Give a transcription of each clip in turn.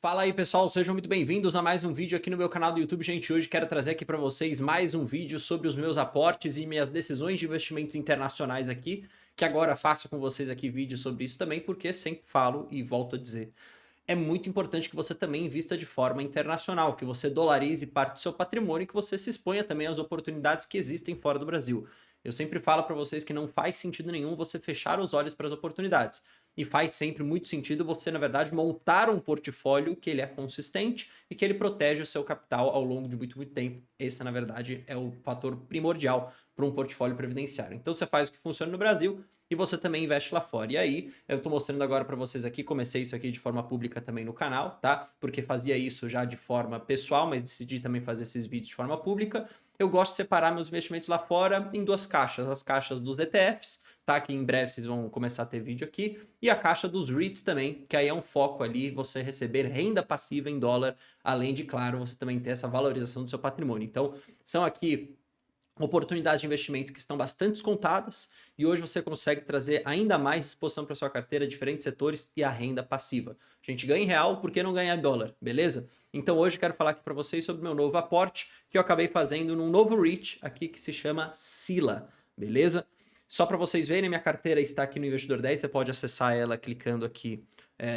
Fala aí pessoal, sejam muito bem-vindos a mais um vídeo aqui no meu canal do YouTube. Gente, hoje quero trazer aqui para vocês mais um vídeo sobre os meus aportes e minhas decisões de investimentos internacionais aqui, que agora faço com vocês aqui vídeos sobre isso também, porque sempre falo e volto a dizer. É muito importante que você também invista de forma internacional, que você dolarize parte do seu patrimônio e que você se exponha também às oportunidades que existem fora do Brasil. Eu sempre falo para vocês que não faz sentido nenhum você fechar os olhos para as oportunidades. E faz sempre muito sentido você, na verdade, montar um portfólio que ele é consistente e que ele protege o seu capital ao longo de muito tempo. Esse, na verdade, é o fator primordial para um portfólio previdenciário. Então você faz o que funciona no Brasil e você também investe lá fora. E aí, eu tô mostrando agora para vocês aqui, comecei isso aqui de forma pública também no canal, tá? Porque fazia isso já de forma pessoal, mas decidi também fazer esses vídeos de forma pública. Eu gosto de separar meus investimentos lá fora em duas caixas, as caixas dos ETFs, tá? Que em breve vocês vão começar a ter vídeo aqui, e a caixa dos REITs também, que aí é um foco ali, você receber renda passiva em dólar, além de, claro, você também ter essa valorização do seu patrimônio. Então, são aqui oportunidades de investimento que estão bastante descontadas e hoje você consegue trazer ainda mais exposição para sua carteira, diferentes setores e a renda passiva. A gente ganha em real, por que não ganhar em dólar, beleza? Então hoje eu quero falar aqui para vocês sobre o meu novo aporte que eu acabei fazendo num novo REIT aqui que se chama Sila, beleza? Só para vocês verem, minha carteira está aqui no Investidor 10, você pode acessar ela clicando aqui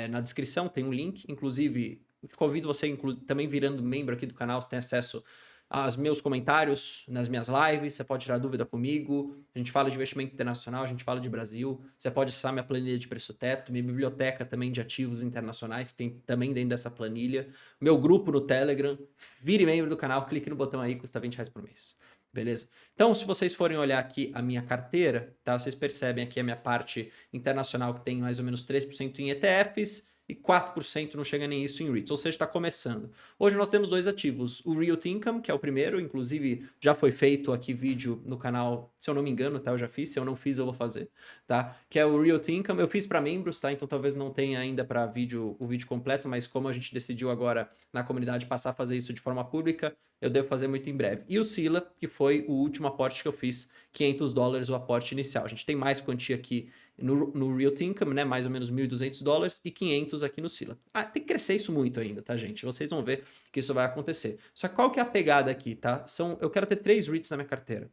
na descrição, tem um link, inclusive eu te convido você também virando membro aqui do canal, você tem acesso aos meus comentários nas minhas lives, você pode tirar dúvida comigo, a gente fala de investimento internacional, a gente fala de Brasil, você pode acessar minha planilha de preço teto, minha biblioteca também de ativos internacionais, que tem também dentro dessa planilha, meu grupo no Telegram, vire membro do canal, clique no botão aí, custa R$ 20 por mês. Beleza? Então, se vocês forem olhar aqui a minha carteira, tá? Vocês percebem aqui a minha parte internacional que tem mais ou menos 3% em ETFs e 4% não chega nem isso em REITs, ou seja, está começando. Hoje nós temos dois ativos, o Realty Income, que é o primeiro, inclusive já foi feito aqui vídeo no canal, se eu não me engano, tá? Eu já fiz, se eu não fiz eu vou fazer, tá? Que é o Realty Income, eu fiz para membros, tá? Então talvez não tenha ainda para o vídeo completo, mas como a gente decidiu agora na comunidade passar a fazer isso de forma pública, eu devo fazer muito em breve. E o Sila, que foi o último aporte que eu fiz, $500 o aporte inicial. A gente tem mais quantia aqui no Realty Income, né? Mais ou menos $1.200 e 500 aqui no Sila. Ah, tem que crescer isso muito ainda, tá, gente? Vocês vão ver que isso vai acontecer. Só que qual que é a pegada aqui, tá? Eu quero ter 3 REITs na minha carteira.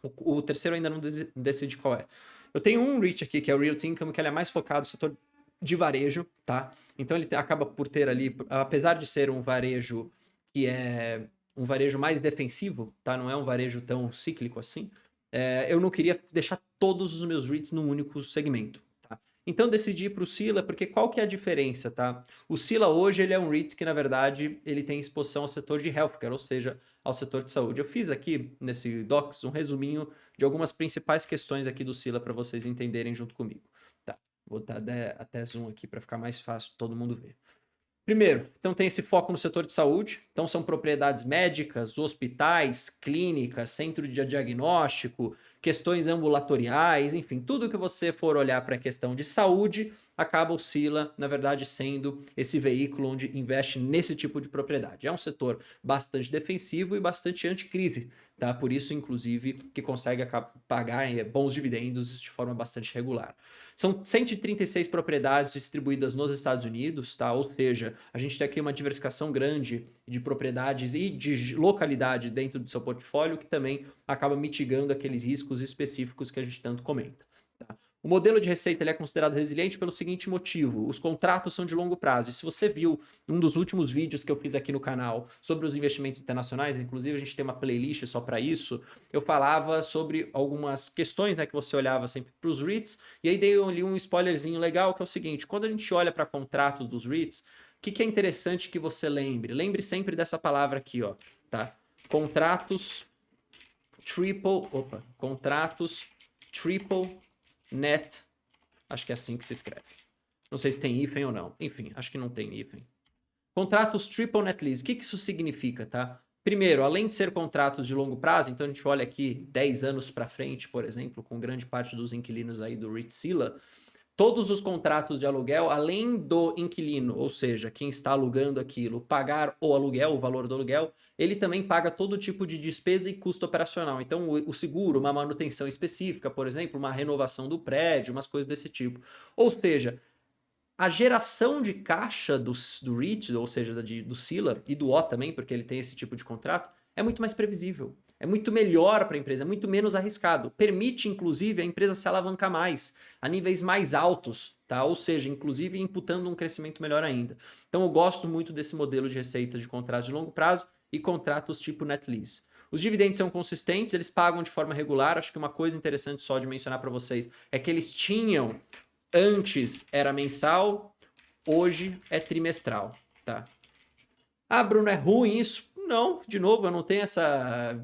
O terceiro eu ainda não decidi qual é. Eu tenho um REIT aqui, que é o Realty Income, que ele é mais focado no setor de varejo, tá? Então ele acaba por ter ali, apesar de ser um varejo que é um varejo mais defensivo, tá? Não é um varejo tão cíclico assim. Eu não queria deixar todos os meus REITs num único segmento, tá? Então decidi ir para o Sila, porque qual que é a diferença, tá? O Sila hoje ele é um REIT que, na verdade, ele tem exposição ao setor de healthcare, ou seja, ao setor de saúde. Eu fiz aqui, nesse Docs, um resuminho de algumas principais questões aqui do Sila para vocês entenderem junto comigo. Tá, vou dar até zoom aqui para ficar mais fácil todo mundo ver. Primeiro, então tem esse foco no setor de saúde, então são propriedades médicas, hospitais, clínicas, centro de diagnóstico, questões ambulatoriais, enfim, tudo que você for olhar para a questão de saúde, acaba o Sila, na verdade, sendo esse veículo onde investe nesse tipo de propriedade. É um setor bastante defensivo e bastante anticrise, tá? Por isso, inclusive, que consegue pagar bons dividendos de forma bastante regular. São 136 propriedades distribuídas nos Estados Unidos, tá? Ou seja, a gente tem aqui uma diversificação grande de propriedades e de localidade dentro do seu portfólio que também acaba mitigando aqueles riscos específicos que a gente tanto comenta. Tá? O modelo de receita ele é considerado resiliente pelo seguinte motivo: os contratos são de longo prazo. E se você viu um dos últimos vídeos que eu fiz aqui no canal sobre os investimentos internacionais, inclusive a gente tem uma playlist só para isso, eu falava sobre algumas questões, né, que você olhava sempre para os REITs, e aí dei ali um spoilerzinho legal, que é o seguinte: quando a gente olha para contratos dos REITs, o que é interessante que você lembre? Lembre sempre dessa palavra aqui, ó, tá? Contratos triple net, acho que é assim que se escreve. Não sei se tem hífen ou não. Enfim, acho que não tem hífen. Contratos triple net lease. O que isso significa, tá? Primeiro, além de ser contratos de longo prazo, então a gente olha aqui 10 anos para frente, por exemplo, com grande parte dos inquilinos aí do REIT Sila, todos os contratos de aluguel, além do inquilino, ou seja, quem está alugando aquilo, pagar o aluguel, o valor do aluguel, ele também paga todo tipo de despesa e custo operacional. Então, o seguro, uma manutenção específica, por exemplo, uma renovação do prédio, umas coisas desse tipo. Ou seja, a geração de caixa do REIT, ou seja, do Sila e do O também, porque ele tem esse tipo de contrato, é muito mais previsível. É muito melhor para a empresa, é muito menos arriscado. Permite, inclusive, a empresa se alavancar mais, a níveis mais altos, tá? Ou seja, inclusive imputando um crescimento melhor ainda. Então eu gosto muito desse modelo de receita de contratos de longo prazo e contratos tipo net lease. Os dividendos são consistentes, eles pagam de forma regular. Acho que uma coisa interessante só de mencionar para vocês é que eles tinham, antes era mensal, hoje é trimestral, tá? Ah, Bruno, é ruim isso? Não, de novo, eu não tenho essa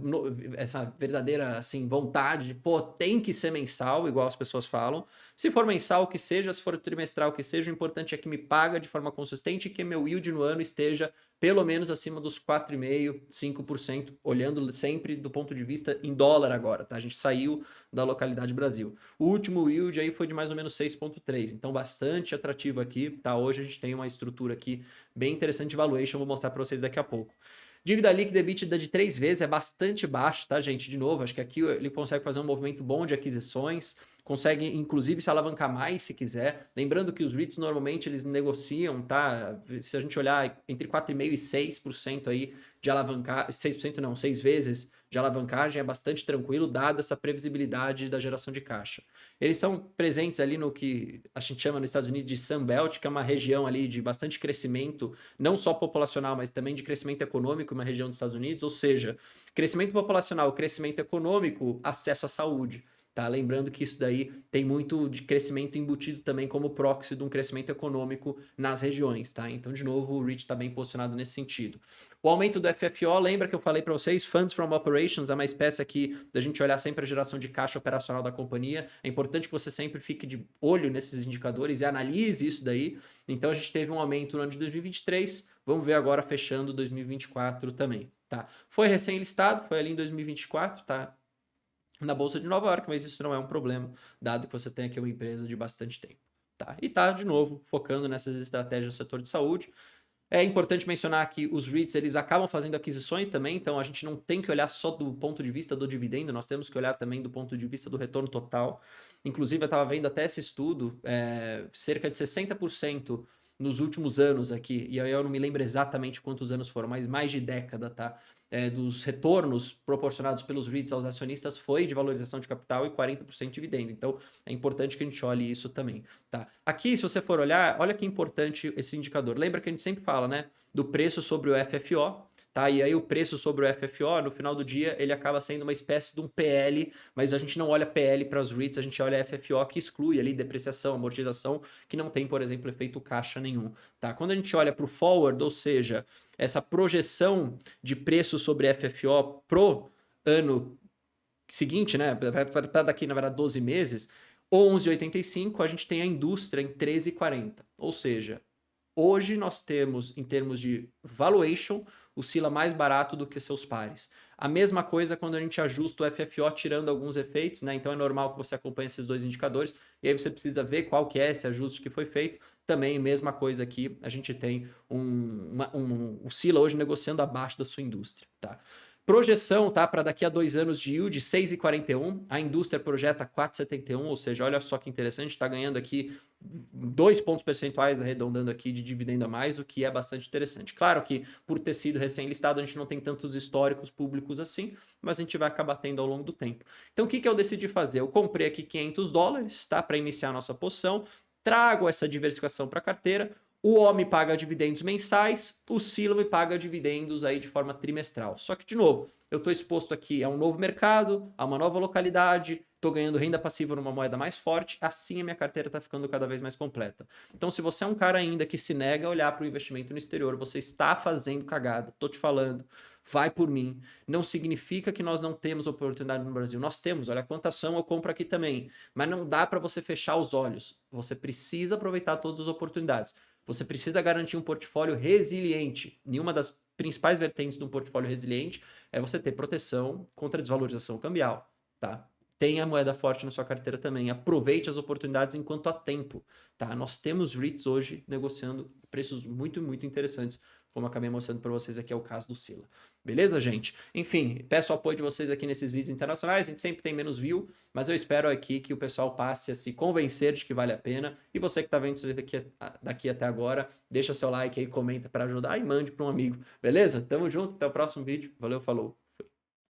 verdadeira assim, vontade de, pô, tem que ser mensal, igual as pessoas falam. Se for mensal, que seja, se for trimestral, que seja, o importante é que me paga de forma consistente e que meu yield no ano esteja pelo menos acima dos 4,5%, 5%, olhando sempre do ponto de vista em dólar agora, tá? A gente saiu da localidade Brasil. O último yield aí foi de mais ou menos 6,3%, então bastante atrativo aqui, tá? Hoje a gente tem uma estrutura aqui bem interessante de valuation, vou mostrar para vocês daqui a pouco. Dívida líquida EBITDA de 3 vezes é bastante baixo, tá, gente? De novo, acho que aqui ele consegue fazer um movimento bom de aquisições, consegue inclusive se alavancar mais se quiser. Lembrando que os REITs normalmente eles negociam, tá? Se a gente olhar entre 4,5% e 6% aí de alavancar, 6% não, 6 vezes de alavancagem é bastante tranquilo, dado essa previsibilidade da geração de caixa. Eles são presentes ali no que a gente chama nos Estados Unidos de Sun Belt, que é uma região ali de bastante crescimento, não só populacional, mas também de crescimento econômico, uma região dos Estados Unidos, ou seja, crescimento populacional, crescimento econômico, acesso à saúde. Tá? Lembrando que isso daí tem muito de crescimento embutido também como proxy de um crescimento econômico nas regiões. Tá? Então, de novo, o REIT está bem posicionado nesse sentido. O aumento do FFO, lembra que eu falei para vocês, Funds from Operations é uma espécie aqui da gente olhar sempre a geração de caixa operacional da companhia. É importante que você sempre fique de olho nesses indicadores e analise isso daí. Então, a gente teve um aumento no ano de 2023, vamos ver agora fechando 2024 também. Tá? Foi recém-listado, foi ali em 2024, tá? Na Bolsa de Nova York, mas isso não é um problema, dado que você tem aqui uma empresa de bastante tempo. Tá? E tá, de novo, focando nessas estratégias no setor de saúde. É importante mencionar que os REITs eles acabam fazendo aquisições também, então a gente não tem que olhar só do ponto de vista do dividendo, nós temos que olhar também do ponto de vista do retorno total. Inclusive, eu estava vendo até esse estudo, cerca de 60% nos últimos anos aqui, e aí eu não me lembro exatamente quantos anos foram, mas mais de década, tá? Dos retornos proporcionados pelos REITs aos acionistas foi de valorização de capital e 40% de dividendo. Então, é importante que a gente olhe isso também, tá? Aqui, se você for olhar, olha que importante esse indicador. Lembra que a gente sempre fala, né, do preço sobre o FFO, tá? E aí o preço sobre o FFO, no final do dia, ele acaba sendo uma espécie de um PL, mas a gente não olha PL para os REITs, a gente olha FFO que exclui ali depreciação, amortização, que não tem, por exemplo, efeito caixa nenhum, tá? Quando a gente olha para o forward, ou seja, essa projeção de preço sobre FFO pro ano seguinte, né, para daqui, na verdade, 12 meses, 11,85, a gente tem a indústria em 13,40. Ou seja, hoje nós temos, em termos de valuation, o Sila mais barato do que seus pares. A mesma coisa quando a gente ajusta o FFO tirando alguns efeitos, né? Então é normal que você acompanhe esses dois indicadores e aí você precisa ver qual que é esse ajuste que foi feito. Também, mesma coisa aqui, a gente tem o Sila hoje negociando abaixo da sua indústria, tá? Projeção, tá? Para daqui a 2 anos de yield, 6,41. A indústria projeta 4,71, ou seja, olha só que interessante, está ganhando aqui 2 pontos percentuais, arredondando aqui, de dividendo a mais, o que é bastante interessante. Claro que, por ter sido recém-listado, a gente não tem tantos históricos públicos assim, mas a gente vai acabar tendo ao longo do tempo. Então, o que eu decidi fazer? Eu comprei aqui $500, tá? Para iniciar a nossa posição, trago essa diversificação para a carteira. O O me paga dividendos mensais, o Sila me paga dividendos aí de forma trimestral. Só que, de novo, eu estou exposto aqui a um novo mercado, a uma nova localidade, estou ganhando renda passiva numa moeda mais forte, assim a minha carteira está ficando cada vez mais completa. Então, se você é um cara ainda que se nega a olhar para o investimento no exterior, você está fazendo cagada, estou te falando, vai por mim. Não significa que nós não temos oportunidade no Brasil. Nós temos, olha quanta ação eu compro aqui também. Mas não dá para você fechar os olhos. Você precisa aproveitar todas as oportunidades. Você precisa garantir um portfólio resiliente. Nenhuma das principais vertentes de um portfólio resiliente é você ter proteção contra desvalorização cambial, tá? tenha moeda forte na sua carteira também. Aproveite as oportunidades enquanto há tempo, tá? Nós temos REITs hoje negociando preços muito, muito interessantes, como eu acabei mostrando para vocês aqui, é o caso do Sila. Beleza, gente? Enfim, peço o apoio de vocês aqui nesses vídeos internacionais, a gente sempre tem menos view, mas eu espero aqui que o pessoal passe a se convencer de que vale a pena. E você que está vendo isso daqui até agora, deixa seu like aí, comenta para ajudar e mande para um amigo. Beleza? Tamo junto, até o próximo vídeo. Valeu, falou!